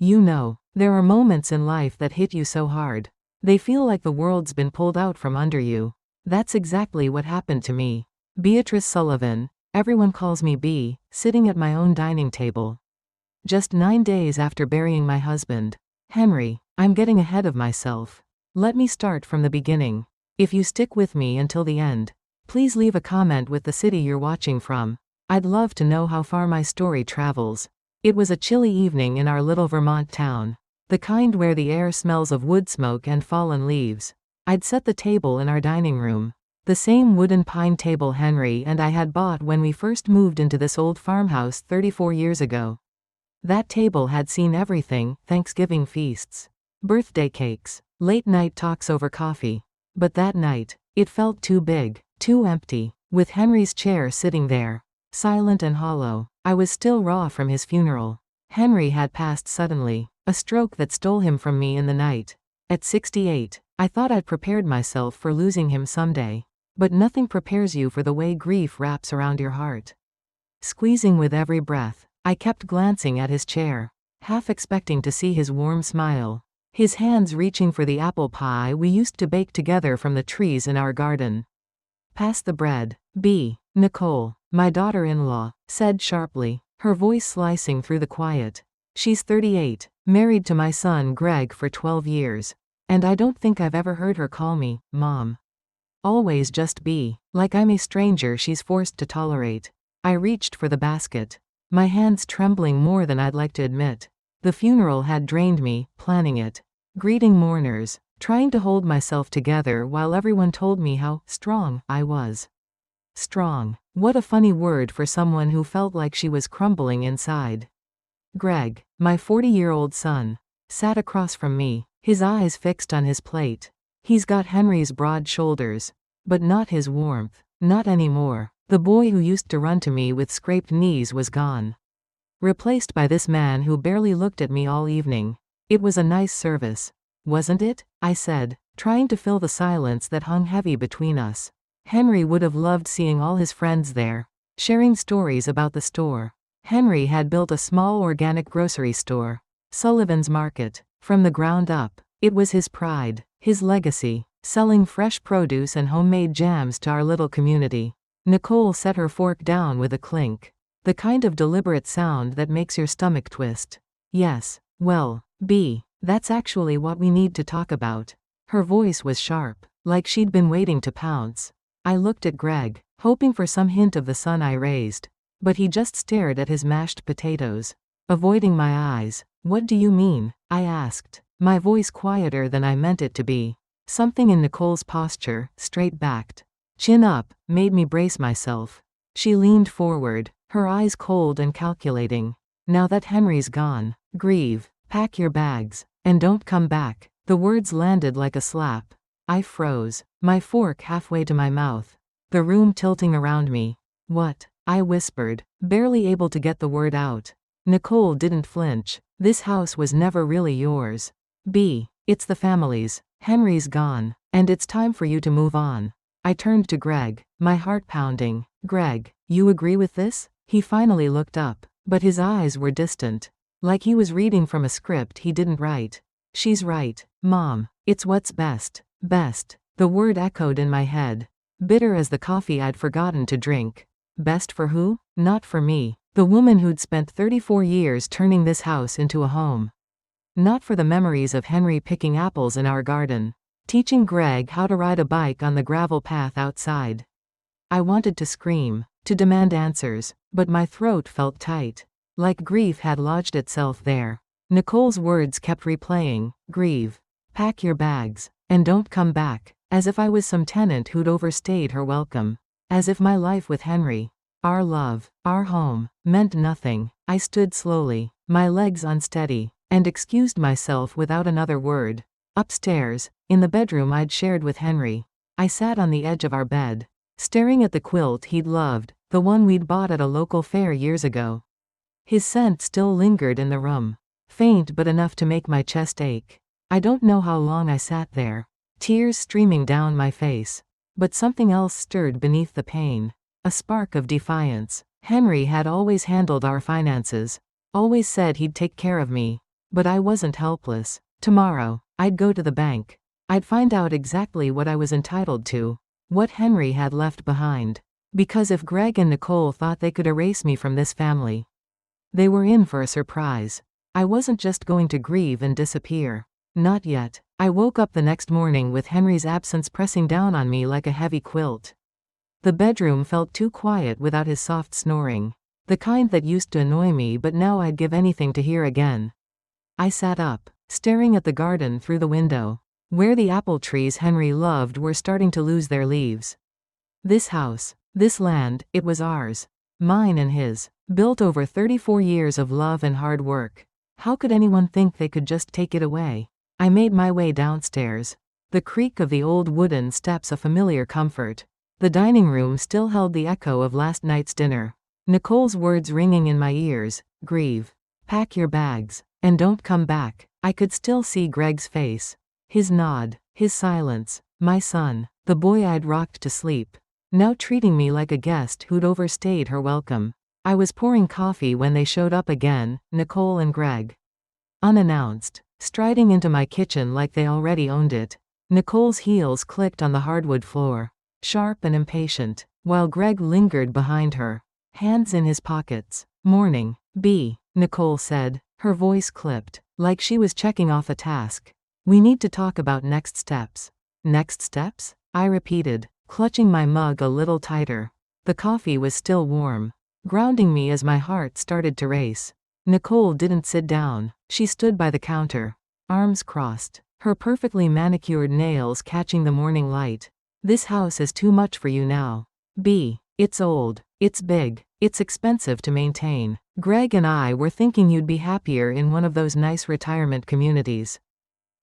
You know, there are moments in life that hit you so hard. They feel like the world's been pulled out from under you. That's exactly what happened to me. Beatrice Sullivan, everyone calls me B, sitting at my own dining table. Just 9 days after burying my husband. Henry, I'm getting ahead of myself. Let me start from the beginning. If you stick with me until the end, please leave a comment with the city you're watching from. I'd love to know how far my story travels. It was a chilly evening in our little Vermont town. The kind where the air smells of wood smoke and fallen leaves. I'd set the table in our dining room. The same wooden pine table Henry and I had bought when we first moved into this old farmhouse 34 years ago. That table had seen everything: Thanksgiving feasts, birthday cakes, late-night talks over coffee. But that night, it felt too big, too empty, with Henry's chair sitting there, silent and hollow. I was still raw from his funeral. Henry had passed suddenly, a stroke that stole him from me in the night. At 68, I thought I'd prepared myself for losing him someday. But nothing prepares you for the way grief wraps around your heart. Squeezing with every breath, I kept glancing at his chair, half expecting to see his warm smile. His hands reaching for the apple pie we used to bake together from the trees in our garden. Pass the bread, B. Nicole, my daughter-in-law, said sharply, her voice slicing through the quiet. She's 38, married to my son Greg for 12 years. And I don't think I've ever heard her call me Mom. Always just B, like I'm a stranger she's forced to tolerate. I reached for the basket, my hands trembling more than I'd like to admit. The funeral had drained me, planning it, greeting mourners, trying to hold myself together while everyone told me how strong I was. Strong. What a funny word for someone who felt like she was crumbling inside. Greg, my 40-year-old son, sat across from me, his eyes fixed on his plate. He's got Henry's broad shoulders, but not his warmth, not anymore. The boy who used to run to me with scraped knees was gone. Replaced by this man who barely looked at me all evening. It was a nice service, wasn't it? I said, trying to fill the silence that hung heavy between us. Henry would have loved seeing all his friends there, sharing stories about the store. Henry had built a small organic grocery store, Sullivan's Market, from the ground up. It was his pride, his legacy, selling fresh produce and homemade jams to our little community. Nicole set her fork down with a clink. The kind of deliberate sound that makes your stomach twist. Yes, well, B, that's actually what we need to talk about. Her voice was sharp, like she'd been waiting to pounce. I looked at Greg, hoping for some hint of the son I raised. But he just stared at his mashed potatoes, avoiding my eyes. What do you mean? I asked, my voice quieter than I meant it to be. Something in Nicole's posture, straight-backed, chin up, made me brace myself. She leaned forward, her eyes cold and calculating. Now that Henry's gone, grieve, pack your bags, and don't come back. The words landed like a slap. I froze, my fork halfway to my mouth, the room tilting around me. What? I whispered, barely able to get the word out. Nicole didn't flinch. This house was never really yours. B, it's the family's. Henry's gone, and it's time for you to move on. I turned to Greg, my heart pounding. Greg, you agree with this? He finally looked up, but his eyes were distant, like he was reading from a script he didn't write. She's right, Mom. It's what's best. Best. The word echoed in my head, bitter as the coffee I'd forgotten to drink. Best for who? Not for me, the woman who'd spent 34 years turning this house into a home. Not for the memories of Henry picking apples in our garden, teaching Greg how to ride a bike on the gravel path outside. I wanted to scream, to demand answers, but my throat felt tight, like grief had lodged itself there. Nicole's words kept replaying, grieve, pack your bags, and don't come back, as if I was some tenant who'd overstayed her welcome. As if my life with Henry, our love, our home, meant nothing. I stood slowly, my legs unsteady, and excused myself without another word. Upstairs, in the bedroom I'd shared with Henry, I sat on the edge of our bed, staring at the quilt he'd loved, the one we'd bought at a local fair years ago. His scent still lingered in the room, faint but enough to make my chest ache. I don't know how long I sat there, tears streaming down my face. But something else stirred beneath the pain, a spark of defiance. Henry had always handled our finances, always said he'd take care of me, But I wasn't helpless. Tomorrow, I'd go to the bank. I'd find out exactly what I was entitled to. What Henry had left behind. Because if Greg and Nicole thought they could erase me from this family, they were in for a surprise. I wasn't just going to grieve and disappear. Not yet. I woke up the next morning with Henry's absence pressing down on me like a heavy quilt. The bedroom felt too quiet without his soft snoring. The kind that used to annoy me but now I'd give anything to hear again. I sat up, staring at the garden through the window, where the apple trees Henry loved were starting to lose their leaves. This house, this land, it was ours. Mine and his. Built over 34 years of love and hard work. How could anyone think they could just take it away? I made my way downstairs. The creak of the old wooden steps a familiar comfort. The dining room still held the echo of last night's dinner. Nicole's words ringing in my ears, grieve. Pack your bags. And don't come back. I could still see Greg's face. His nod, his silence. My son, the boy I'd rocked to sleep. Now treating me like a guest who'd overstayed her welcome. I was pouring coffee when they showed up again, Nicole and Greg. Unannounced, striding into my kitchen like they already owned it. Nicole's heels clicked on the hardwood floor, sharp and impatient, while Greg lingered behind her, hands in his pockets. Morning, B, Nicole said, her voice clipped, like she was checking off a task. We need to talk about next steps. Next steps? I repeated, clutching my mug a little tighter. The coffee was still warm, grounding me as my heart started to race. Nicole didn't sit down. She stood by the counter, arms crossed, her perfectly manicured nails catching the morning light. This house is too much for you now. B. It's old. It's big. It's expensive to maintain. Greg and I were thinking you'd be happier in one of those nice retirement communities.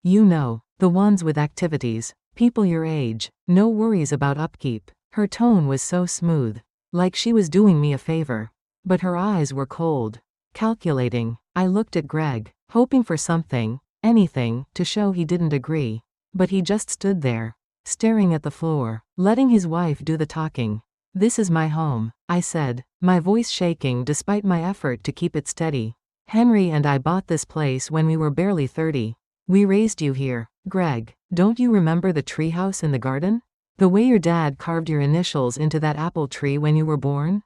You know, the ones with activities, people your age, no worries about upkeep. Her tone was so smooth, like she was doing me a favor. But her eyes were cold, calculating. I looked at Greg, hoping for something, anything, to show he didn't agree. But he just stood there, staring at the floor, letting his wife do the talking. This is my home, I said, my voice shaking despite my effort to keep it steady. Henry and I bought this place when we were barely 30. We raised you here. Greg, don't you remember the treehouse in the garden? The way your dad carved your initials into that apple tree when you were born?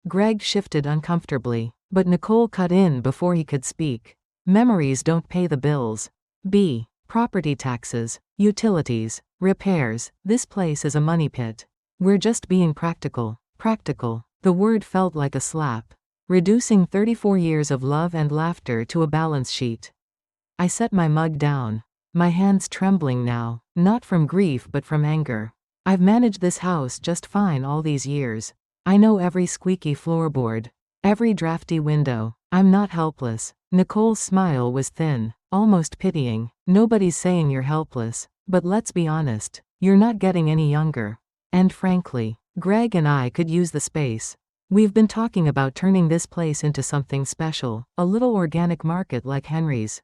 Greg shifted uncomfortably, but Nicole cut in before he could speak. Memories don't pay the bills. B. Property taxes, utilities, repairs. This place is a money pit. We're just being practical. Practical. The word felt like a slap. Reducing 34 years of love and laughter to a balance sheet. I set my mug down, my hands trembling now, not from grief but from anger. I've managed this house just fine all these years. I know every squeaky floorboard, every drafty window. I'm not helpless. Nicole's smile was thin, almost pitying. Nobody's saying you're helpless, but let's be honest, you're not getting any younger. And frankly, Greg and I could use the space. We've been talking about turning this place into something special, a little organic market like Henry's.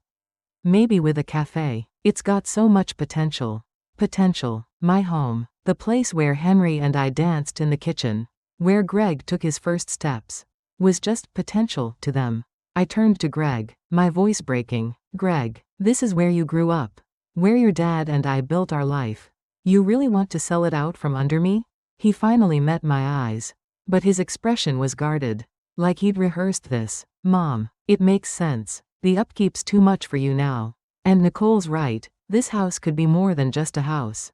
Maybe with a cafe. It's got so much potential. Potential. My home. The place where Henry and I danced in the kitchen. Where Greg took his first steps. Was just potential to them. I turned to Greg, my voice breaking. Greg, this is where you grew up. Where your dad and I built our life. You really want to sell it out from under me? He finally met my eyes. But his expression was guarded. Like he'd rehearsed this. Mom, it makes sense. The upkeep's too much for you now. And Nicole's right, this house could be more than just a house.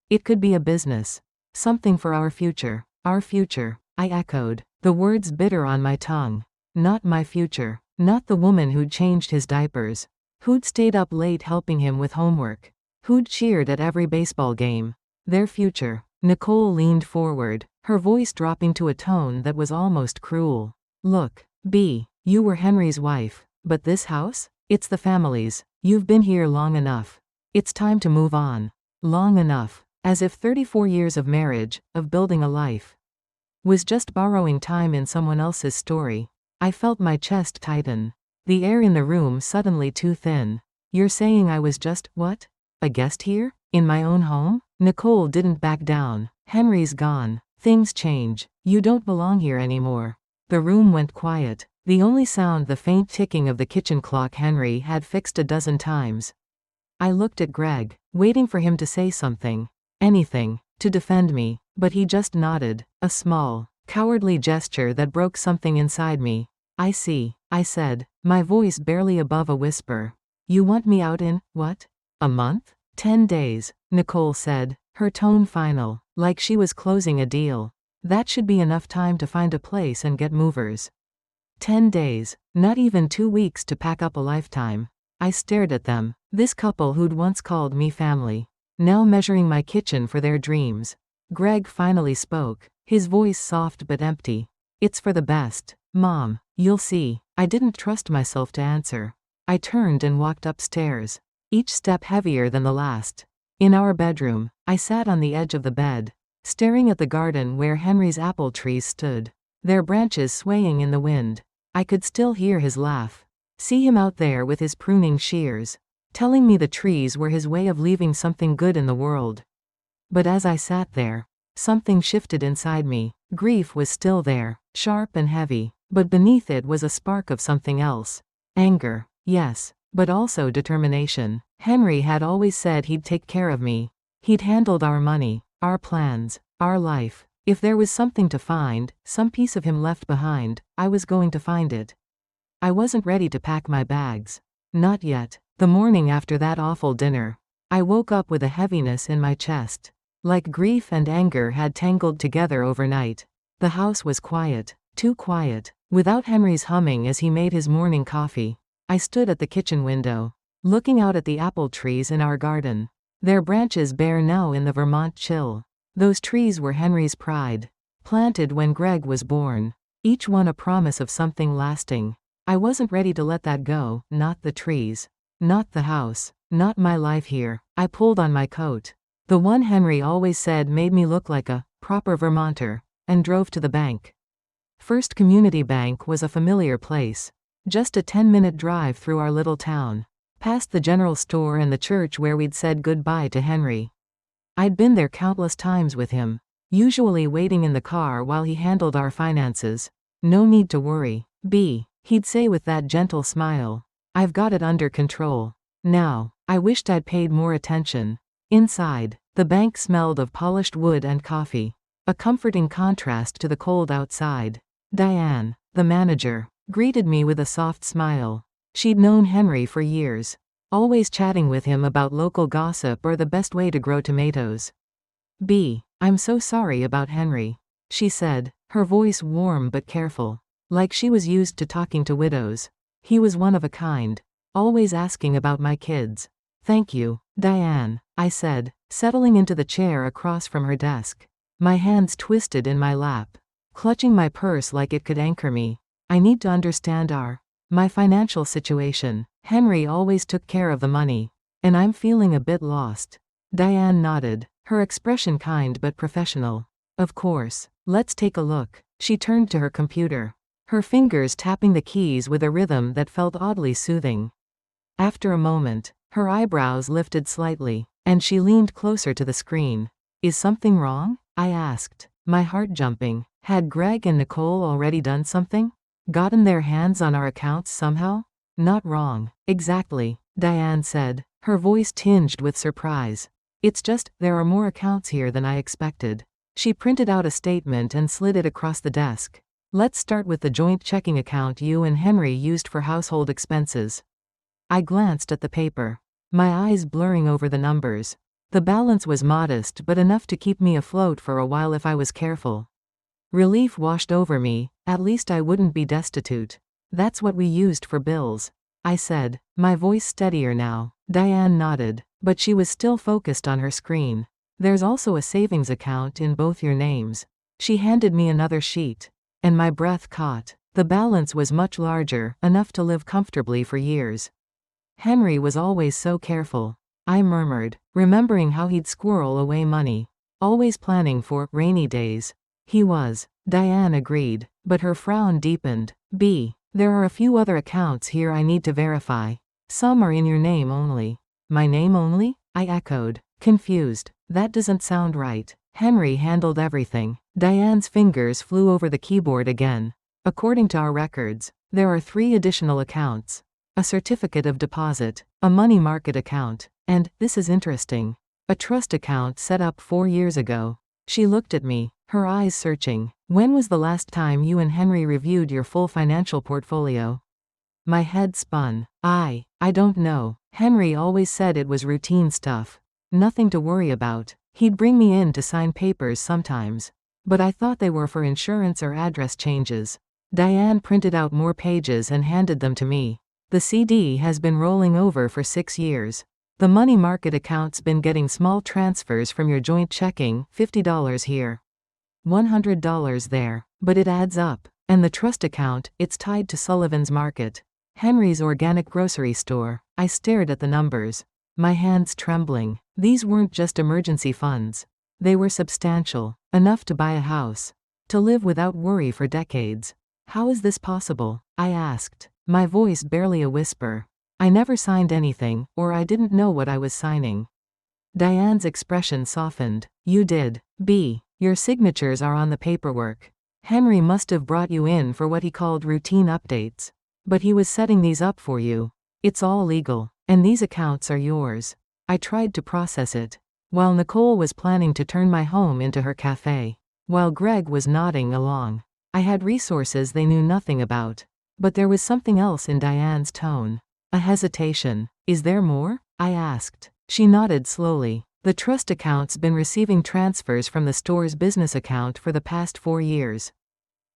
It could be a business. Something for our future. Our future, I echoed, the words bitter on my tongue. Not my future. Not the woman who'd changed his diapers. Who'd stayed up late helping him with homework. Who'd cheered at every baseball game. Their future. Nicole leaned forward, her voice dropping to a tone that was almost cruel. Look, B, you were Henry's wife. But this house? It's the family's. You've been here long enough. It's time to move on. Long enough. As if 34 years of marriage, of building a life, was just borrowing time in someone else's story. I felt my chest tighten. The air in the room suddenly too thin. You're saying I was just, what? A guest here? In my own home? Nicole didn't back down. Henry's gone. Things change. You don't belong here anymore. The room went quiet. The only sound the faint ticking of the kitchen clock Henry had fixed a dozen times. I looked at Greg, waiting for him to say something. Anything. To defend me. But he just nodded. A small, cowardly gesture that broke something inside me. I see, I said, my voice barely above a whisper. You want me out in, what? A month? 10 days, Nicole said, her tone final, like she was closing a deal. That should be enough time to find a place and get movers. 10 days, not even 2 weeks to pack up a lifetime. I stared at them, this couple who'd once called me family, now measuring my kitchen for their dreams. Greg finally spoke, his voice soft but empty. It's for the best, Mom, you'll see. I didn't trust myself to answer. I turned and walked upstairs, each step heavier than the last. In our bedroom, I sat on the edge of the bed, staring at the garden where Henry's apple trees stood, their branches swaying in the wind. I could still hear his laugh. See him out there with his pruning shears, telling me the trees were his way of leaving something good in the world. But as I sat there, something shifted inside me. Grief was still there, sharp and heavy, but beneath it was a spark of something else. Anger, yes, but also determination. Henry had always said he'd take care of me. He'd handled our money, our plans, our life. If there was something to find, some piece of him left behind, I was going to find it. I wasn't ready to pack my bags. Not yet. The morning after that awful dinner, I woke up with a heaviness in my chest. Like grief and anger had tangled together overnight. The house was quiet, too quiet, without Henry's humming as he made his morning coffee. I stood at the kitchen window, looking out at the apple trees in our garden. Their branches bare now in the Vermont chill. Those trees were Henry's pride, planted when Greg was born, each one a promise of something lasting. I wasn't ready to let that go, not the trees, not the house, not my life here. I pulled on my coat, the one Henry always said made me look like a proper Vermonter, and drove to the bank. First Community Bank was a familiar place, just a 10-minute drive through our little town, past the general store and the church where we'd said goodbye to Henry. I'd been there countless times with him, usually waiting in the car while he handled our finances. No need to worry, B, he'd say with that gentle smile. I've got it under control. Now, I wished I'd paid more attention. Inside, the bank smelled of polished wood and coffee, a comforting contrast to the cold outside. Diane, the manager, greeted me with a soft smile. She'd known Henry for years, always chatting with him about local gossip or the best way to grow tomatoes. B, I'm so sorry about Henry, she said, her voice warm but careful, like she was used to talking to widows. He was one of a kind, always asking about my kids. Thank you, Diane, I said, settling into the chair across from her desk. My hands twisted in my lap, clutching my purse like it could anchor me. I need to understand my financial situation. Henry always took care of the money, and I'm feeling a bit lost. Diane nodded, her expression kind but professional. Of course, let's take a look. She turned to her computer, her fingers tapping the keys with a rhythm that felt oddly soothing. After a moment, her eyebrows lifted slightly, and she leaned closer to the screen. Is something wrong? I asked, my heart jumping. Had Greg and Nicole already done something? Gotten their hands on our accounts somehow? Not wrong, exactly, Diane said, her voice tinged with surprise. It's just, there are more accounts here than I expected. She printed out a statement and slid it across the desk. Let's start with the joint checking account you and Henry used for household expenses. I glanced at the paper, my eyes blurring over the numbers. The balance was modest but enough to keep me afloat for a while if I was careful. Relief washed over me, at least I wouldn't be destitute. That's what we used for bills, I said, my voice steadier now. Diane nodded, but she was still focused on her screen. There's also a savings account in both your names. She handed me another sheet, and my breath caught. The balance was much larger, enough to live comfortably for years. Henry was always so careful, I murmured, remembering how he'd squirrel away money, always planning for rainy days. He was, Diane agreed, but her frown deepened. B, there are a few other accounts here I need to verify. Some are in your name only. My name only? I echoed, confused. That doesn't sound right. Henry handled everything. Diane's fingers flew over the keyboard again. According to our records, There are 3 additional accounts. A certificate of deposit, a money market account, and, this is interesting, a trust account set up 4 years ago. She looked at me, her eyes searching. When was the last time you and Henry reviewed your full financial portfolio? My head spun. I don't know. Henry always said it was routine stuff. Nothing to worry about. He'd bring me in to sign papers sometimes. But I thought they were for insurance or address changes. Diane printed out more pages and handed them to me. The CD has been rolling over for 6 years. The money market account's been getting small transfers from your joint checking, $50 here, $100 there, but it adds up. And the trust account, it's tied to Sullivan's Market, Henry's organic grocery store. I stared at the numbers, my hands trembling. These weren't just emergency funds. They were substantial, enough to buy a house, to live without worry for decades. How is this possible? I asked, my voice barely a whisper. I never signed anything, or I didn't know what I was signing. Diane's expression softened. You did. B. Your signatures are on the paperwork. Henry must have brought you in for what he called routine updates. But he was setting these up for you. It's all legal, and these accounts are yours. I tried to process it. While Nicole was planning to turn my home into her cafe. While Greg was nodding along. I had resources they knew nothing about. But there was something else in Diane's tone. A hesitation. Is there more? I asked. She nodded slowly. The trust account's been receiving transfers from the store's business account for the past 4 years.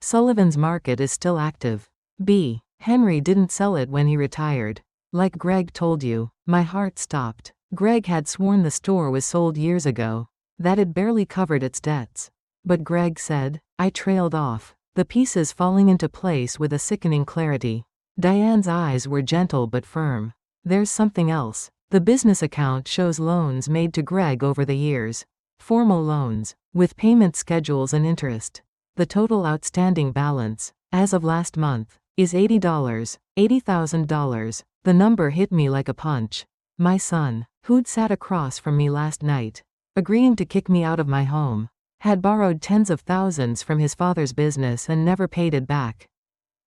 Sullivan's Market is still active. B. Henry didn't sell it when he retired. Like Greg told you. My heart stopped. Greg had sworn the store was sold years ago. That it barely covered its debts. But Greg said, I trailed off. The pieces falling into place with a sickening clarity. Diane's eyes were gentle but firm. There's something else. The business account shows loans made to Greg over the years. Formal loans, with payment schedules and interest. The total outstanding balance, as of last month, is $80, $80,000. The number hit me like a punch. My son, who'd sat across from me last night, agreeing to kick me out of my home, had borrowed tens of thousands from his father's business and never paid it back.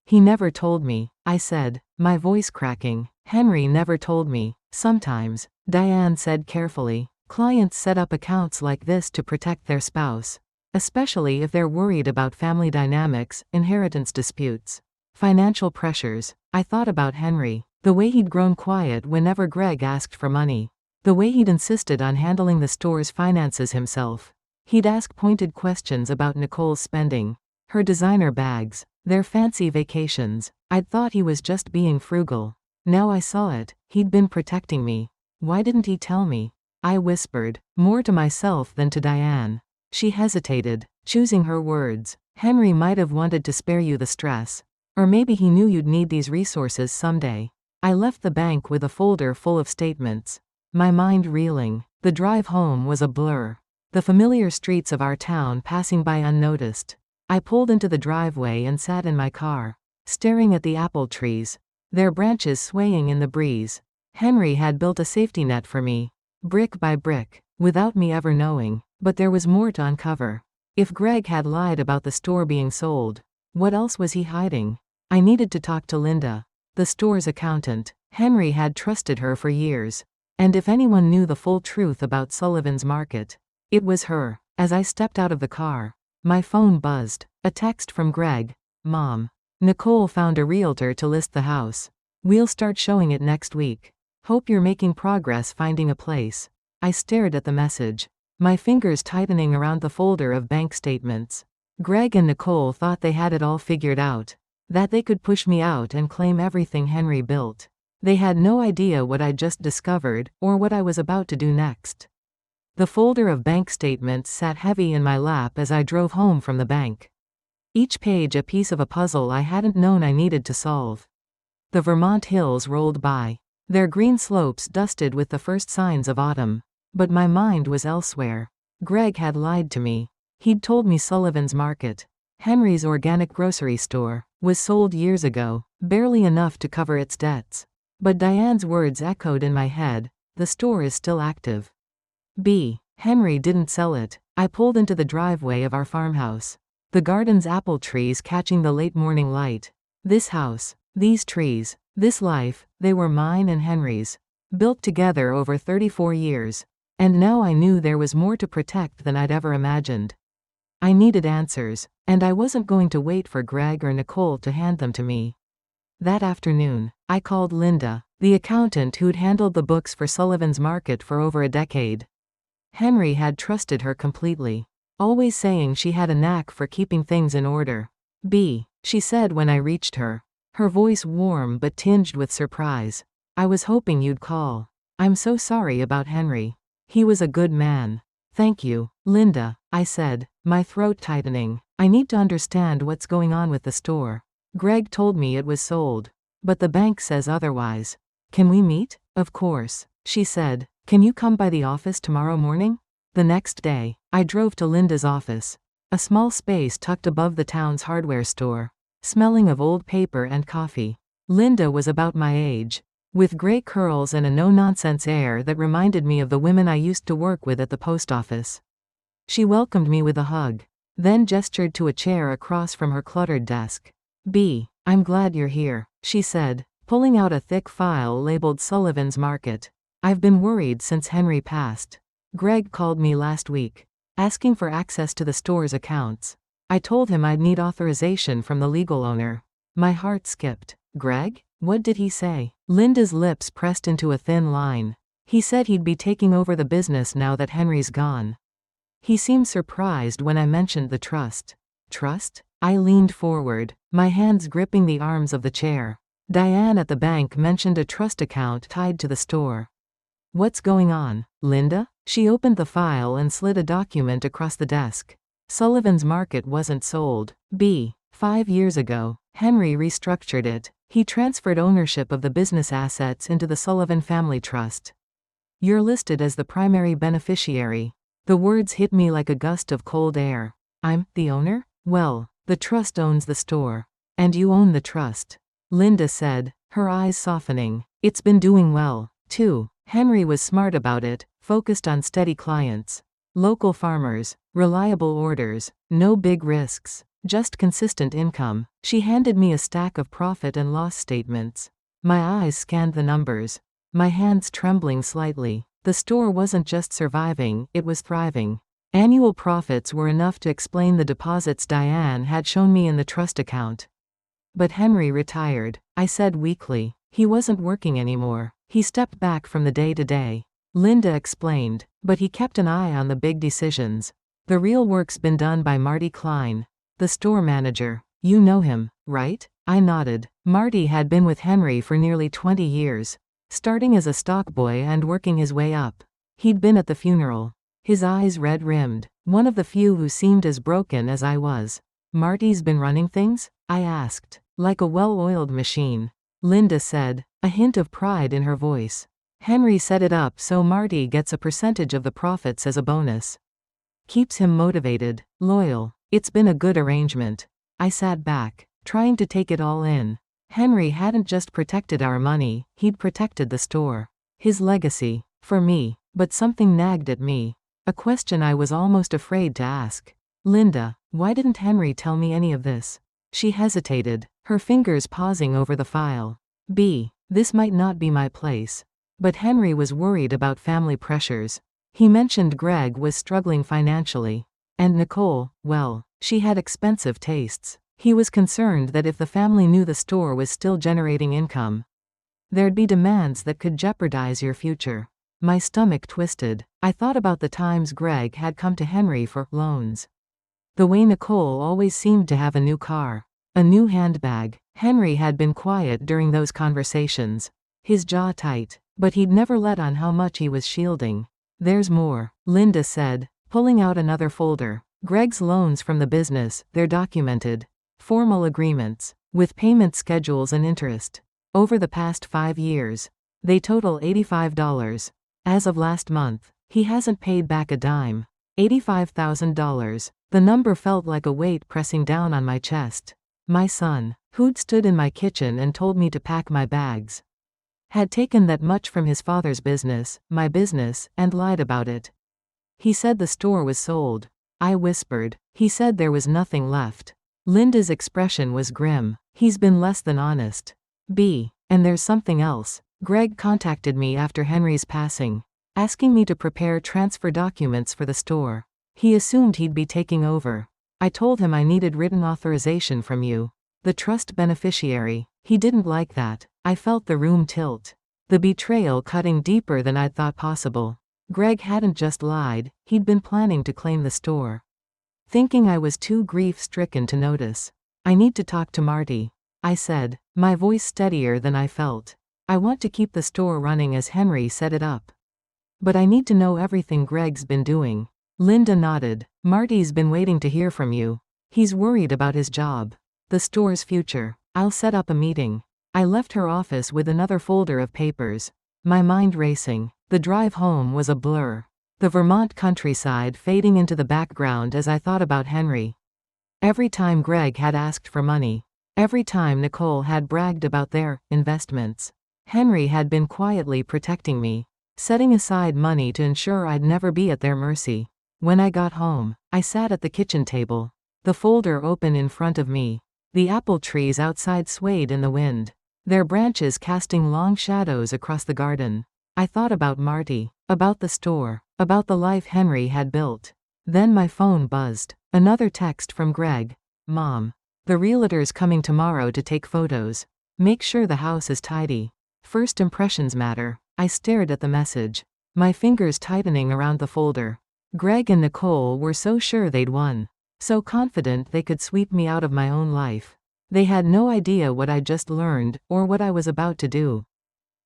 He never told me, I said, my voice cracking. Henry never told me. Sometimes, Diane said carefully, clients set up accounts like this to protect their spouse. Especially if they're worried about family dynamics, inheritance disputes, financial pressures. I thought about Henry. The way he'd grown quiet whenever Greg asked for money. The way he'd insisted on handling the store's finances himself. He'd ask pointed questions about Nicole's spending, her designer bags, their fancy vacations. I'd thought he was just being frugal. Now I saw it. He'd been protecting me. Why didn't he tell me? I whispered, more to myself than to Diane. She hesitated, choosing her words. Henry might have wanted to spare you the stress. Or maybe he knew you'd need these resources someday. I left the bank with a folder full of statements. My mind reeling. The drive home was a blur. The familiar streets of our town passing by unnoticed. I pulled into the driveway and sat in my car, staring at the apple trees, their branches swaying in the breeze. Henry had built a safety net for me, brick by brick, without me ever knowing. But there was more to uncover. If Greg had lied about the store being sold, what else was he hiding? I needed to talk to Linda, the store's accountant. Henry had trusted her for years. And if anyone knew the full truth about Sullivan's Market, it was her. As I stepped out of the car, my phone buzzed. A text from Greg. Mom. Nicole found a realtor to list the house. We'll start showing it next week. Hope you're making progress finding a place. I stared at the message, my fingers tightening around the folder of bank statements. Greg and Nicole thought they had it all figured out. That they could push me out and claim everything Henry built. They had no idea what I'd just discovered, or what I was about to do next. The folder of bank statements sat heavy in my lap as I drove home from the bank. Each page a piece of a puzzle I hadn't known I needed to solve. The Vermont hills rolled by, their green slopes dusted with the first signs of autumn. But my mind was elsewhere. Greg had lied to me. He'd told me Sullivan's Market, Henry's organic grocery store, was sold years ago, barely enough to cover its debts. But Diane's words echoed in my head, the store is still active. B. Henry didn't sell it. I pulled into the driveway of our farmhouse. The garden's apple trees catching the late morning light. This house, These trees, this life, they were mine and Henry's. Built together over 34 years. And now I knew there was more to protect than I'd ever imagined. I needed answers, and I wasn't going to wait for Greg or Nicole to hand them to me. That afternoon, I called Linda, the accountant who'd handled the books for Sullivan's Market for over a decade. Henry had trusted her completely, always saying she had a knack for keeping things in order. She said when I reached her, her voice warm but tinged with surprise. I was hoping you'd call. I'm so sorry about Henry. He was a good man. Thank you, Linda, I said, my throat tightening. I need to understand what's going on with the store. Greg told me it was sold, but the bank says otherwise. Can we meet? Of course, she said. Can you come by the office tomorrow morning? The next day, I drove to Linda's office, a small space tucked above the town's hardware store, smelling of old paper and coffee. Linda was about my age, with gray curls and a no-nonsense air that reminded me of the women I used to work with at the post office. She welcomed me with a hug, then gestured to a chair across from her cluttered desk. I'm glad you're here, she said, pulling out a thick file labeled Sullivan's Market. I've been worried since Henry passed. Greg called me last week, asking for access to the store's accounts. I told him I'd need authorization from the legal owner. My heart skipped. Greg? What did he say? Linda's lips pressed into a thin line. He said he'd be taking over the business now that Henry's gone. He seemed surprised when I mentioned the trust. Trust? I leaned forward, my hands gripping the arms of the chair. Diane at the bank mentioned a trust account tied to the store. What's going on, Linda? She opened the file and slid a document across the desk. Sullivan's Market wasn't sold. 5 years ago, Henry restructured it. He transferred ownership of the business assets into the Sullivan Family Trust. You're listed as the primary beneficiary. The words hit me like a gust of cold air. I'm the owner? Well, the trust owns the store. And you own the trust, Linda said, her eyes softening. It's been doing well, too. Henry was smart about it, focused on steady clients. Local farmers, reliable orders, no big risks, just consistent income. She handed me a stack of profit and loss statements. My eyes scanned the numbers, my hands trembling slightly. The store wasn't just surviving, it was thriving. Annual profits were enough to explain the deposits Diane had shown me in the trust account. But Henry retired, I said weakly. He wasn't working anymore. He stepped back from the day-to-day. Linda explained, but he kept an eye on the big decisions. The real work's been done by Marty Klein, the store manager. You know him, right? I nodded. Marty had been with Henry for nearly 20 years, starting as a stockboy and working his way up. He'd been at the funeral, his eyes red-rimmed, one of the few who seemed as broken as I was. Marty's been running things? I asked. Like a well-oiled machine, Linda said, a hint of pride in her voice. Henry set it up so Marty gets a percentage of the profits as a bonus. Keeps him motivated, loyal. It's been a good arrangement. I sat back, trying to take it all in. Henry hadn't just protected our money, he'd protected the store. His legacy, for me. But something nagged at me. A question I was almost afraid to ask. Linda, why didn't Henry tell me any of this? She hesitated, her fingers pausing over the file. This might not be my place. But Henry was worried about family pressures. He mentioned Greg was struggling financially. And Nicole, well, she had expensive tastes. He was concerned that if the family knew the store was still generating income, there'd be demands that could jeopardize your future. My stomach twisted. I thought about the times Greg had come to Henry for loans. The way Nicole always seemed to have a new car, a new handbag. Henry had been quiet during those conversations, his jaw tight, but he'd never let on how much he was shielding. There's more, Linda said, pulling out another folder. Greg's loans from the business, they're documented. Formal agreements, with payment schedules and interest. Over the past 5 years, they total $85. As of last month, he hasn't paid back a dime. $85,000. The number felt like a weight pressing down on my chest. My son, who'd stood in my kitchen and told me to pack my bags, had taken that much from his father's business, my business, and lied about it. He said the store was sold. I whispered. He said there was nothing left. Linda's expression was grim. He's been less than honest. B. And there's something else. Greg contacted me after Henry's passing, asking me to prepare transfer documents for the store. He assumed he'd be taking over. I told him I needed written authorization from you, the trust beneficiary. He didn't like that. I felt the room tilt. The betrayal cutting deeper than I'd thought possible. Greg hadn't just lied, he'd been planning to claim the store. Thinking I was too grief-stricken to notice. I need to talk to Marty, I said, my voice steadier than I felt. I want to keep the store running as Henry set it up. But I need to know everything Greg's been doing. Linda nodded. Marty's been waiting to hear from you. He's worried about his job. The store's future. I'll set up a meeting. I left her office with another folder of papers. My mind racing. The drive home was a blur. The Vermont countryside fading into the background as I thought about Henry. Every time Greg had asked for money. Every time Nicole had bragged about their investments. Henry had been quietly protecting me, setting aside money to ensure I'd never be at their mercy. When I got home, I sat at the kitchen table, the folder open in front of me. The apple trees outside swayed in the wind, their branches casting long shadows across the garden. I thought about Marty, about the store, about the life Henry had built. Then my phone buzzed. Another text from Greg. Mom. The realtor's coming tomorrow to take photos. Make sure the house is tidy. First impressions matter. I stared at the message, my fingers tightening around the folder. Greg and Nicole were so sure they'd won. So confident they could sweep me out of my own life. They had no idea what I'd just learned, or what I was about to do.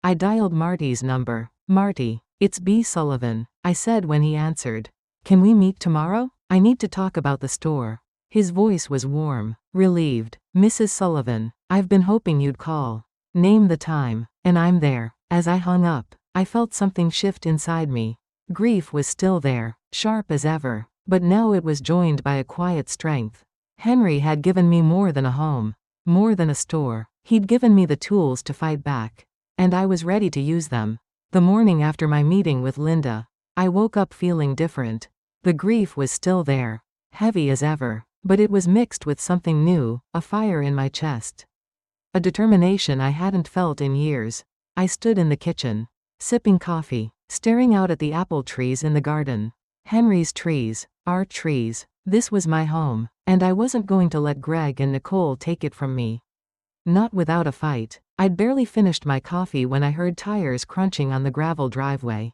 I dialed Marty's number. Marty, it's B. Sullivan, I said when he answered. Can we meet tomorrow? I need to talk about the store. His voice was warm, relieved. Mrs. Sullivan, I've been hoping you'd call. Name the time, and I'm there. As I hung up, I felt something shift inside me. Grief was still there, sharp as ever, but now it was joined by a quiet strength. Henry had given me more than a home, more than a store. He'd given me the tools to fight back, and I was ready to use them. The morning after my meeting with Linda, I woke up feeling different. The grief was still there, heavy as ever, but it was mixed with something new, a fire in my chest. A determination I hadn't felt in years. I stood in the kitchen, sipping coffee, staring out at the apple trees in the garden. Henry's trees, our trees. This was my home, and I wasn't going to let Greg and Nicole take it from me. Not without a fight. I'd barely finished my coffee when I heard tires crunching on the gravel driveway.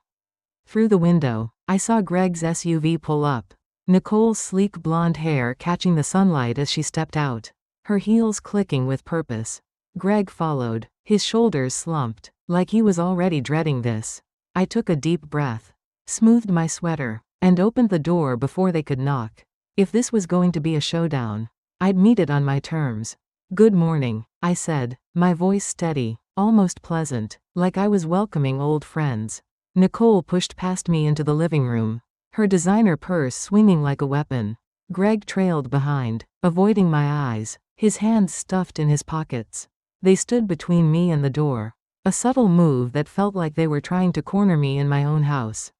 Through the window, I saw Greg's SUV pull up, Nicole's sleek blonde hair catching the sunlight as she stepped out, her heels clicking with purpose. Greg followed, his shoulders slumped, like he was already dreading this. I took a deep breath, smoothed my sweater, and opened the door before they could knock. If this was going to be a showdown, I'd meet it on my terms. Good morning, I said, my voice steady, almost pleasant, like I was welcoming old friends. Nicole pushed past me into the living room, her designer purse swinging like a weapon. Greg trailed behind, avoiding my eyes, his hands stuffed in his pockets. They stood between me and the door, a subtle move that felt like they were trying to corner me in my own house.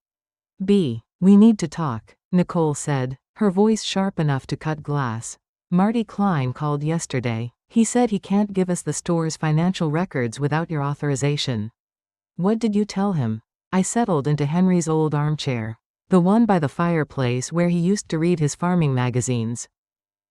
B. We need to talk, Nicole said, her voice sharp enough to cut glass. Marty Klein called yesterday. He said he can't give us the store's financial records without your authorization. What did you tell him? I settled into Henry's old armchair, the one by the fireplace where he used to read his farming magazines.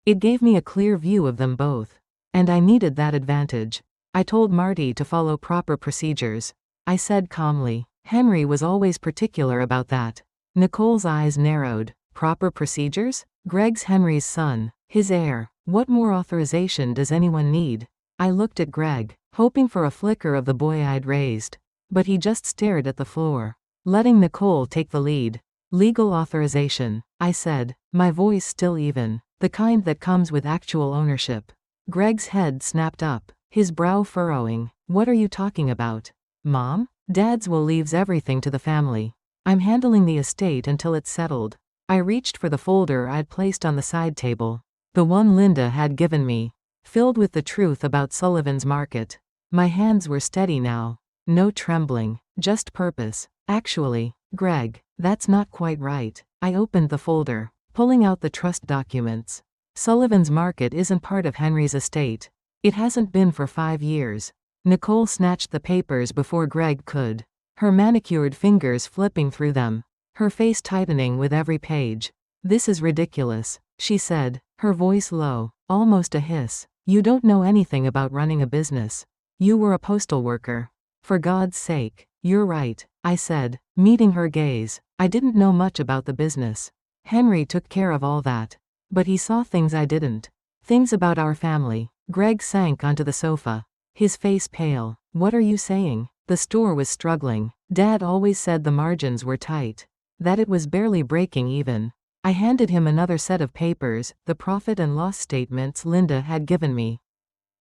It gave me a clear view of them both, and I needed that advantage. I told Marty to follow proper procedures. I said calmly. Henry was always particular about that. Nicole's eyes narrowed. Proper procedures? Greg's Henry's son, his heir. What more authorization does anyone need? I looked at Greg, hoping for a flicker of the boy I'd raised. But he just stared at the floor, letting Nicole take the lead. Legal authorization, I said, my voice still even, the kind that comes with actual ownership. Greg's head snapped up, his brow furrowing. What are you talking about? Mom? Dad's will leaves everything to the family. I'm handling the estate until it's settled. I reached for the folder I'd placed on the side table, the one Linda had given me, filled with the truth about Sullivan's Market. My hands were steady now. No trembling, just purpose. Actually, Greg, that's not quite right. I opened the folder, pulling out the trust documents. Sullivan's Market isn't part of Henry's estate. It hasn't been for 5 years. Nicole snatched the papers before Greg could. Her manicured fingers flipping through them. Her face tightening with every page. "This is ridiculous," she said, her voice low, almost a hiss. "You don't know anything about running a business. You were a postal worker. For God's sake." "You're right," I said, meeting her gaze. "I didn't know much about the business. Henry took care of all that. But he saw things I didn't. Things about our family." Greg sank onto the sofa, his face pale. "What are you saying?" The store was struggling. Dad always said the margins were tight. That it was barely breaking even. I handed him another set of papers, the profit and loss statements Linda had given me.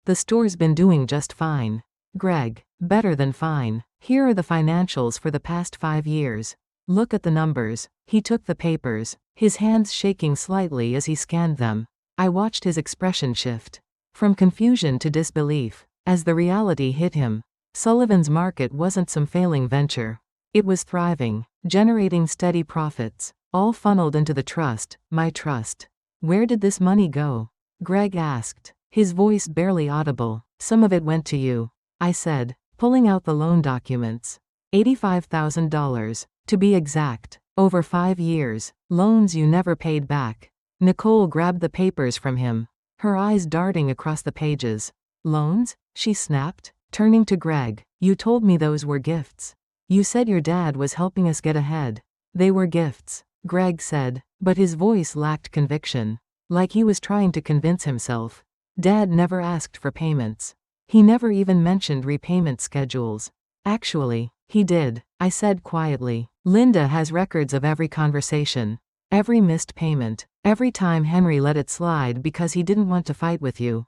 "The store's been doing just fine." "Greg, better than fine. Here are the financials for the past 5 years. Look at the numbers." He took the papers, his hands shaking slightly as he scanned them. I watched his expression shift. From confusion to disbelief, as the reality hit him. Sullivan's Market wasn't some failing venture. It was thriving, generating steady profits, all funneled into the trust, my trust. "Where did this money go?" Greg asked, his voice barely audible. "Some of it went to you," I said, pulling out the loan documents. $85,000, to be exact, over 5 years, loans you never paid back. Nicole grabbed the papers from him, her eyes darting across the pages. "Loans?" she snapped, turning to Greg. "You told me those were gifts. You said your dad was helping us get ahead." "They were gifts," Greg said, but his voice lacked conviction, like he was trying to convince himself. "Dad never asked for payments. He never even mentioned repayment schedules." "Actually, he did," I said quietly. "Linda has records of every conversation, every missed payment, every time Henry let it slide because he didn't want to fight with you."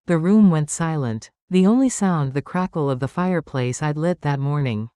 The room went silent, the only sound the crackle of the fireplace I'd lit that morning.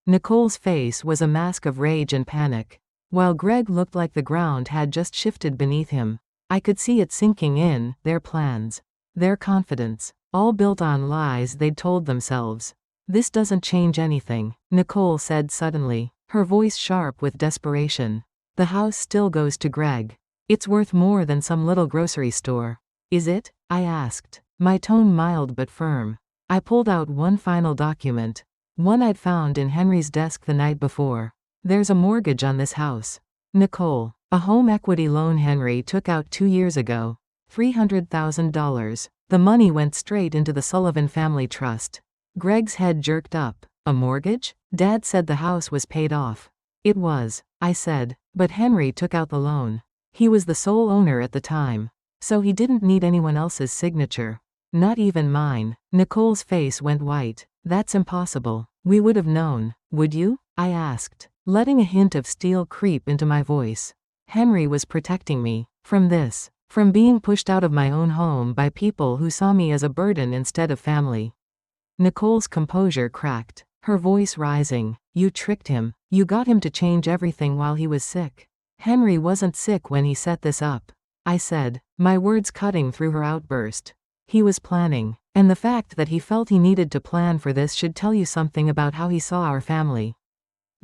Nicole's face was a mask of rage and panic, while Greg looked like the ground had just shifted beneath him. I could see it sinking in, their plans, their confidence, all built on lies they'd told themselves. "This doesn't change anything," Nicole said suddenly, her voice sharp with desperation. "The house still goes to Greg. It's worth more than some little grocery store." "Is it?" I asked, my tone mild but firm. I pulled out one final document, one I'd found in Henry's desk the night before. "There's a mortgage on this house, Nicole. A home equity loan Henry took out 2 years ago. $300,000. The money went straight into the Sullivan Family Trust." Greg's head jerked up. "A mortgage?" "Dad said the house was paid off." "It was," I said, "but Henry took out the loan. He was the sole owner at the time, so he didn't need anyone else's signature. Not even mine." Nicole's face went white. "That's impossible. We would have known, would you?" I asked, letting a hint of steel creep into my voice. "Henry was protecting me from this, from being pushed out of my own home by people who saw me as a burden instead of family." Nicole's composure cracked, her voice rising. "You tricked him. You got him to change everything while he was sick." "Henry wasn't sick when he set this up," I said, my words cutting through her outburst. "He was planning, and the fact that he felt he needed to plan for this should tell you something about how he saw our family."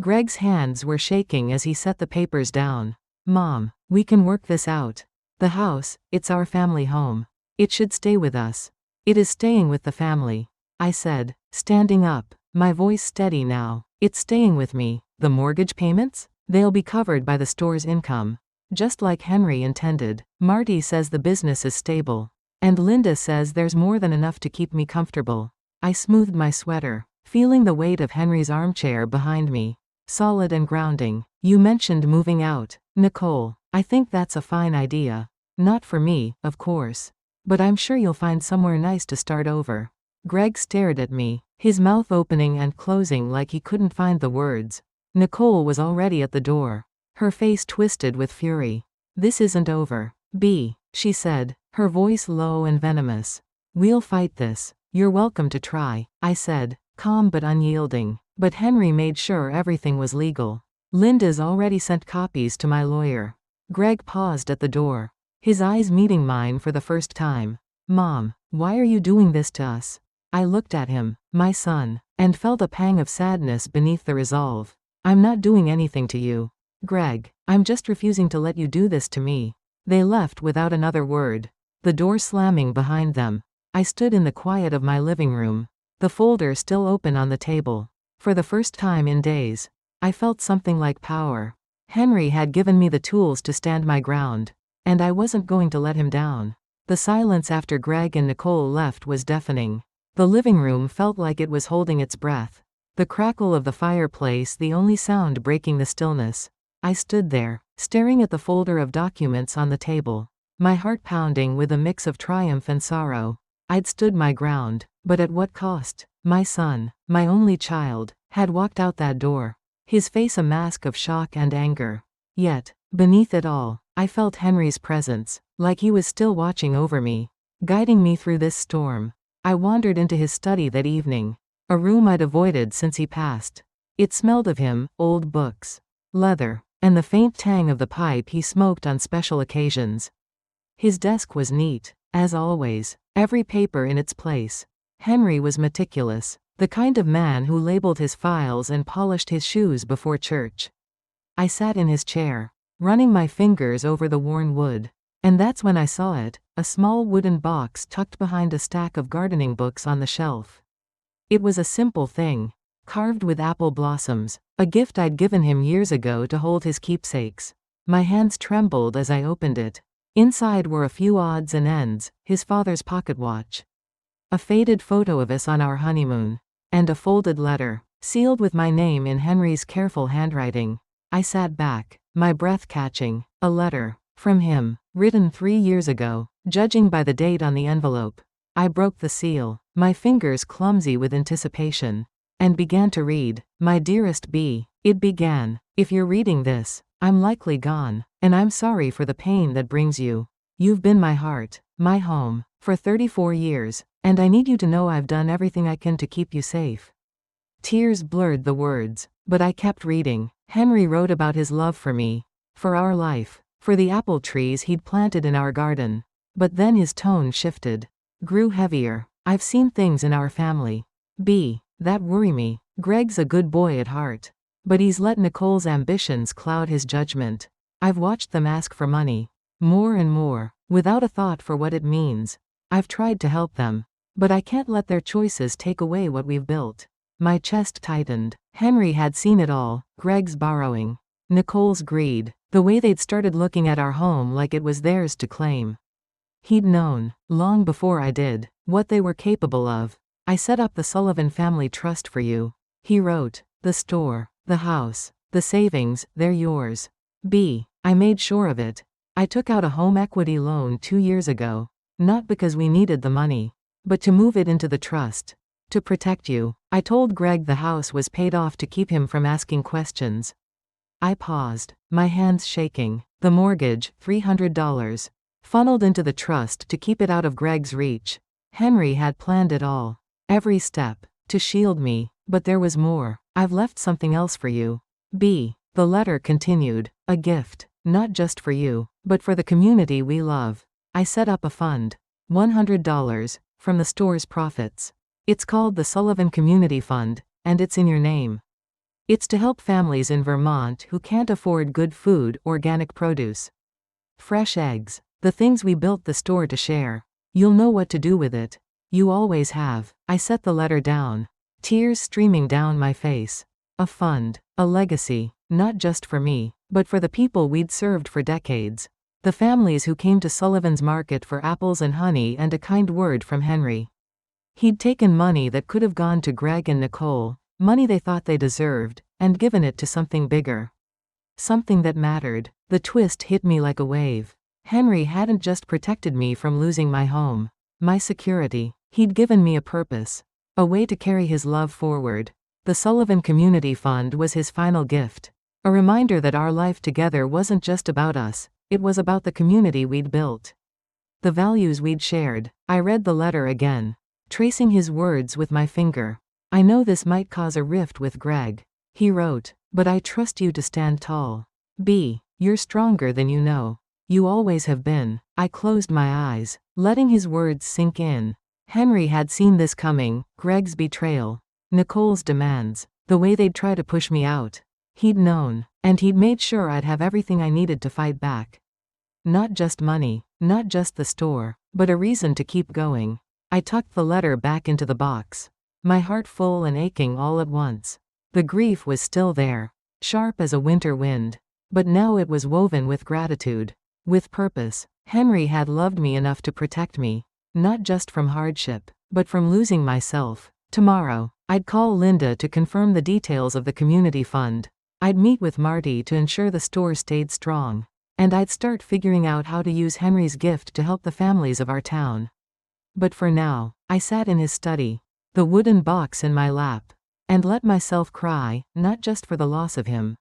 Greg's hands were shaking as he set the papers down. "Mom, we can work this out. The house, it's our family home. It should stay with us. It is staying with the family," I said, standing up, my voice steady now. "It's staying with me. The mortgage payments? They'll be covered by the store's income. Just like Henry intended. Marty says the business is stable. And Linda says there's more than enough to keep me comfortable." I smoothed my sweater, feeling the weight of Henry's armchair behind me. Solid and grounding. "You mentioned moving out, Nicole. I think that's a fine idea. Not for me, of course. But I'm sure you'll find somewhere nice to start over." Greg stared at me, his mouth opening and closing like he couldn't find the words. Nicole was already at the door, her face twisted with fury. "This isn't over, B," she said, her voice low and venomous. "We'll fight this. You're welcome to try," I said, calm but unyielding. "But Henry made sure everything was legal. Linda's already sent copies to my lawyer." Greg paused at the door, his eyes meeting mine for the first time. "Mom, why are you doing this to us?" I looked at him, my son, and felt a pang of sadness beneath the resolve. "I'm not doing anything to you, Greg. I'm just refusing to let you do this to me." They left without another word, the door slamming behind them. I stood in the quiet of my living room, the folder still open on the table. For the first time in days, I felt something like power. Henry had given me the tools to stand my ground, and I wasn't going to let him down. The silence after Greg and Nicole left was deafening. The living room felt like it was holding its breath. The crackle of the fireplace the only sound breaking the stillness. I stood there, staring at the folder of documents on the table, my heart pounding with a mix of triumph and sorrow. I'd stood my ground, but at what cost? My son, my only child, had walked out that door, his face a mask of shock and anger. Yet, beneath it all, I felt Henry's presence, like he was still watching over me, guiding me through this storm. I wandered into his study that evening, a room I'd avoided since he passed. It smelled of him, old books, leather, and the faint tang of the pipe he smoked on special occasions. His desk was neat, as always, every paper in its place. Henry was meticulous, the kind of man who labeled his files and polished his shoes before church. I sat in his chair, running my fingers over the worn wood. And that's when I saw it, a small wooden box tucked behind a stack of gardening books on the shelf. It was a simple thing, carved with apple blossoms, a gift I'd given him years ago to hold his keepsakes. My hands trembled as I opened it. Inside were a few odds and ends, his father's pocket watch, a faded photo of us on our honeymoon, and a folded letter, sealed with my name in Henry's careful handwriting. I sat back, my breath catching. A letter, from him, written 3 years ago, judging by the date on the envelope. I broke the seal, my fingers clumsy with anticipation, and began to read. My dearest B. It began, if you're reading this, I'm likely gone, and I'm sorry for the pain that brings you. You've been my heart, my home, for 34 years, and I need you to know I've done everything I can to keep you safe. Tears blurred the words, but I kept reading. Henry wrote about his love for me, for our life, for the apple trees he'd planted in our garden. But then his tone shifted, grew heavier. I've seen things in our family, B, that worry me. Greg's a good boy at heart, but he's let Nicole's ambitions cloud his judgment. I've watched them ask for money, more and more, without a thought for what it means. I've tried to help them, but I can't let their choices take away what we've built. My chest tightened. Henry had seen it all, Greg's borrowing, Nicole's greed, the way they'd started looking at our home like it was theirs to claim. He'd known, long before I did, what they were capable of. I set up the Sullivan Family Trust for you, he wrote. The store, the house, the savings, they're yours. B. I made sure of it. I took out a home equity loan 2 years ago, not because we needed the money, but to move it into the trust. To protect you. I told Greg the house was paid off to keep him from asking questions. I paused, my hands shaking. The mortgage, $300, funneled into the trust to keep it out of Greg's reach. Henry had planned it all, every step, to shield me, but there was more. I've left something else for you. B. The letter continued, a gift, not just for you, but for the community we love. I set up a fund, $100, from the store's profits. It's called the Sullivan Community Fund, and it's in your name. It's to help families in Vermont who can't afford good food, organic produce, fresh eggs, the things we built the store to share. You'll know what to do with it. You always have. I set the letter down, tears streaming down my face. A fund, a legacy, not just for me, but for the people we'd served for decades. The families who came to Sullivan's Market for apples and honey and a kind word from Henry. He'd taken money that could have gone to Greg and Nicole, money they thought they deserved, and given it to something bigger. Something that mattered. The twist hit me like a wave. Henry hadn't just protected me from losing my home, my security. He'd given me a purpose, a way to carry his love forward. The Sullivan Community Fund was his final gift, a reminder that our life together wasn't just about us, it was about the community we'd built, the values we'd shared. I read the letter again, tracing his words with my finger. I know this might cause a rift with Greg, he wrote, but I trust you to stand tall. B. You're stronger than you know. You always have been. I closed my eyes, letting his words sink in. Henry had seen this coming, Greg's betrayal, Nicole's demands, the way they'd try to push me out. He'd known, and he'd made sure I'd have everything I needed to fight back. Not just money, not just the store, but a reason to keep going. I tucked the letter back into the box. my heart full and aching all at once. The grief was still there, sharp as a winter wind. But now it was woven with gratitude, with purpose. Henry had loved me enough to protect me, not just from hardship, but from losing myself. Tomorrow, I'd call Linda to confirm the details of the community fund. I'd meet with Marty to ensure the store stayed strong. And I'd start figuring out how to use Henry's gift to help the families of our town. But for now, I sat in his study, the wooden box in my lap, and let myself cry, not just for the loss of him,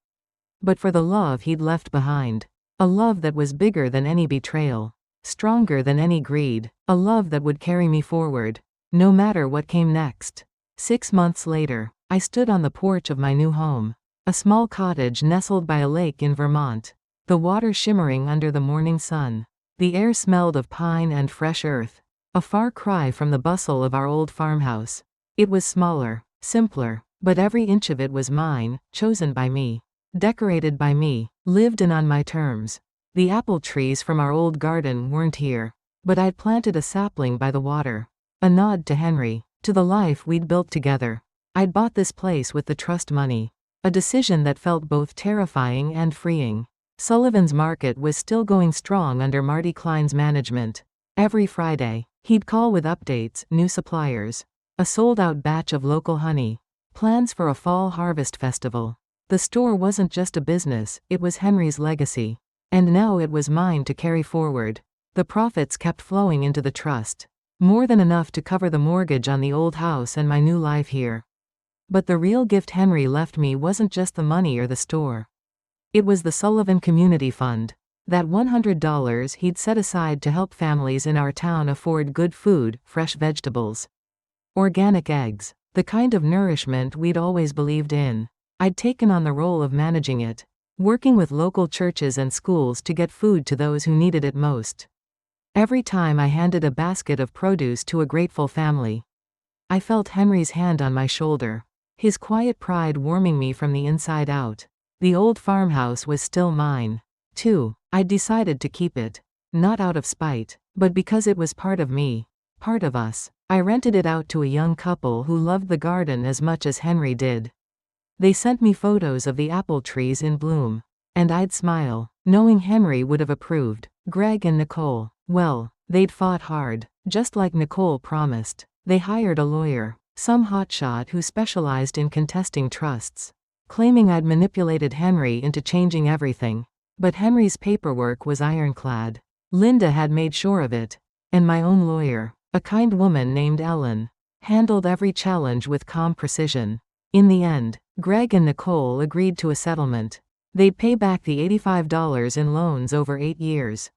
but for the love he'd left behind. A love that was bigger than any betrayal, stronger than any greed, a love that would carry me forward, no matter what came next. 6 months later, I stood on the porch of my new home, a small cottage nestled by a lake in Vermont. The water shimmering under the morning sun. The air smelled of pine and fresh earth. A far cry from the bustle of our old farmhouse. It was smaller, simpler, but every inch of it was mine, chosen by me, decorated by me, lived in on my terms. The apple trees from our old garden weren't here, but I'd planted a sapling by the water. A nod to Henry, to the life we'd built together. I'd bought this place with the trust money. A decision that felt both terrifying and freeing. Sullivan's Market was still going strong under Marty Klein's management. Every Friday, he'd call with updates, new suppliers, a sold-out batch of local honey, plans for a fall harvest festival. The store wasn't just a business, it was Henry's legacy. And now it was mine to carry forward. The profits kept flowing into the trust. More than enough to cover the mortgage on the old house and my new life here. But the real gift Henry left me wasn't just the money or the store. It was the Sullivan Community Fund. That $100 he'd set aside to help families in our town afford good food, fresh vegetables, organic eggs, the kind of nourishment we'd always believed in. I'd taken on the role of managing it, working with local churches and schools to get food to those who needed it most. Every time I handed a basket of produce to a grateful family, I felt Henry's hand on my shoulder, his quiet pride warming me from the inside out. The old farmhouse was still mine, too. I'd decided to keep it, not out of spite, but because it was part of me, part of us. I rented it out to a young couple who loved the garden as much as Henry did. They sent me photos of the apple trees in bloom, and I'd smile, knowing Henry would have approved. Greg and Nicole, well, they'd fought hard, just like Nicole promised. They hired a lawyer, some hotshot who specialized in contesting trusts, claiming I'd manipulated Henry into changing everything. But Henry's paperwork was ironclad. Linda had made sure of it. And my own lawyer, a kind woman named Ellen, handled every challenge with calm precision. In the end, Greg and Nicole agreed to a settlement. They'd pay back the $85 in loans over 8 years.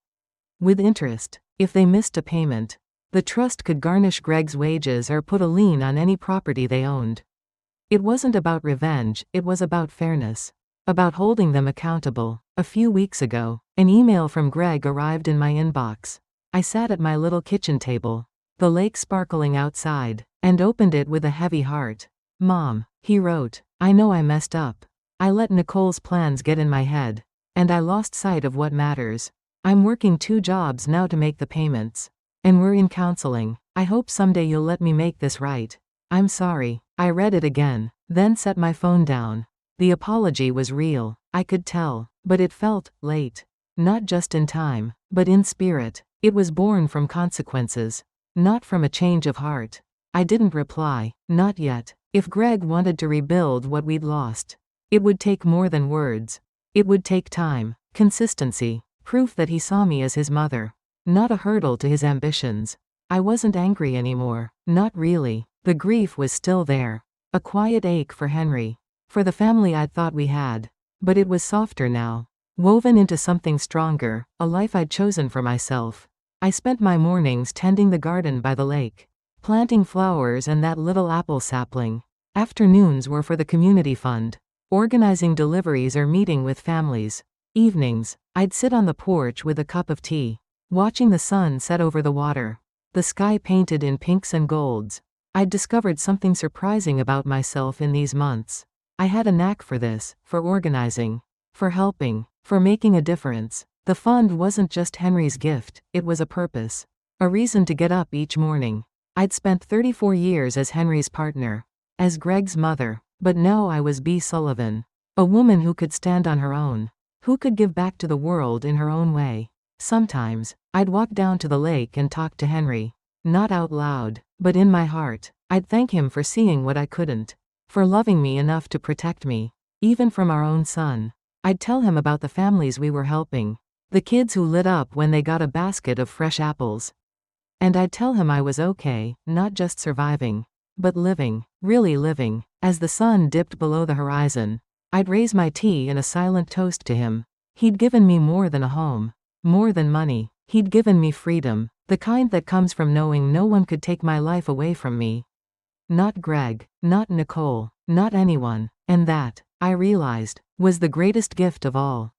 With interest, if they missed a payment. The trust could garnish Greg's wages or put a lien on any property they owned. It wasn't about revenge, it was about fairness. About holding them accountable. A few weeks ago, an email from Greg arrived in my inbox. I sat at my little kitchen table, the lake sparkling outside, and opened it with a heavy heart. Mom, he wrote, I know I messed up. I let Nicole's plans get in my head, and I lost sight of what matters. I'm working 2 jobs now to make the payments. And we're in counseling. I hope someday you'll let me make this right. I'm sorry. I read it again, then set my phone down. The apology was real, I could tell, but it felt late. Not just in time, but in spirit. It was born from consequences, not from a change of heart. I didn't reply, not yet. If Greg wanted to rebuild what we'd lost, it would take more than words. It would take time, consistency, proof that he saw me as his mother, not a hurdle to his ambitions. I wasn't angry anymore, not really. The grief was still there, a quiet ache for Henry, for the family I'd thought we had, but it was softer now, woven into something stronger, a life I'd chosen for myself. I spent my mornings tending the garden by the lake, planting flowers and that little apple sapling. Afternoons were for the community fund, organizing deliveries or meeting with families. Evenings, I'd sit on the porch with a cup of tea, watching the sun set over the water, the sky painted in pinks and golds. I'd discovered something surprising about myself in these months. I had a knack for this, for organizing, for helping, for making a difference. The fund wasn't just Henry's gift, it was a purpose. A reason to get up each morning, I'd spent 34 years as Henry's partner, as Greg's mother, but now I was B. Sullivan. A woman who could stand on her own, who could give back to the world in her own way. Sometimes, I'd walk down to the lake and talk to Henry. Not out loud, but in my heart. I'd thank him for seeing what I couldn't, for loving me enough to protect me, even from our own son. I'd tell him about the families we were helping, the kids who lit up when they got a basket of fresh apples. And I'd tell him I was okay, not just surviving, but living, really living. As the sun dipped below the horizon, I'd raise my tea in a silent toast to him. He'd given me more than a home, more than money. He'd given me freedom, the kind that comes from knowing no one could take my life away from me. Not Greg, not Nicole, not anyone. And that, I realized, was the greatest gift of all.